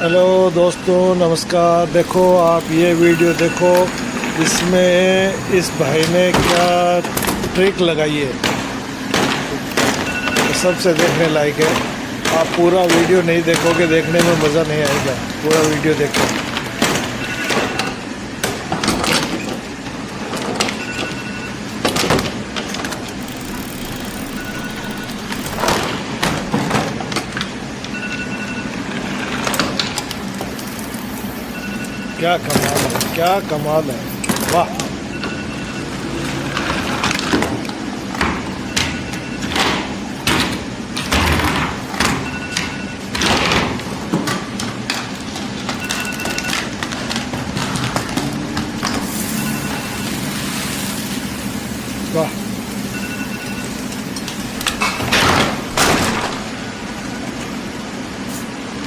Hello दोस्तों, नमस्कार। देखो आप ये वीडियो देखो, इसमें इस भाई ने क्या ट्रिक लगाई है, सबसे देखने लायक है। आप पूरा वीडियो नहीं देखोगे, देखने में मज़ा नहीं आएगा। पूरा वीडियो देखो। क्या कमाल है, क्या कमाल है, वाह।